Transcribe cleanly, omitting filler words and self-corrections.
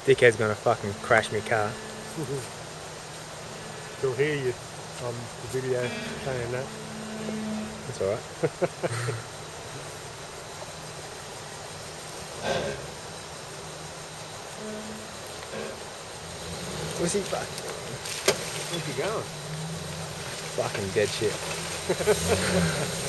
Dickhead's gonna fucking crash me car. He'll hear you on the video saying that. That's alright. Where's he fucking? Where's he going? Fucking dead shit.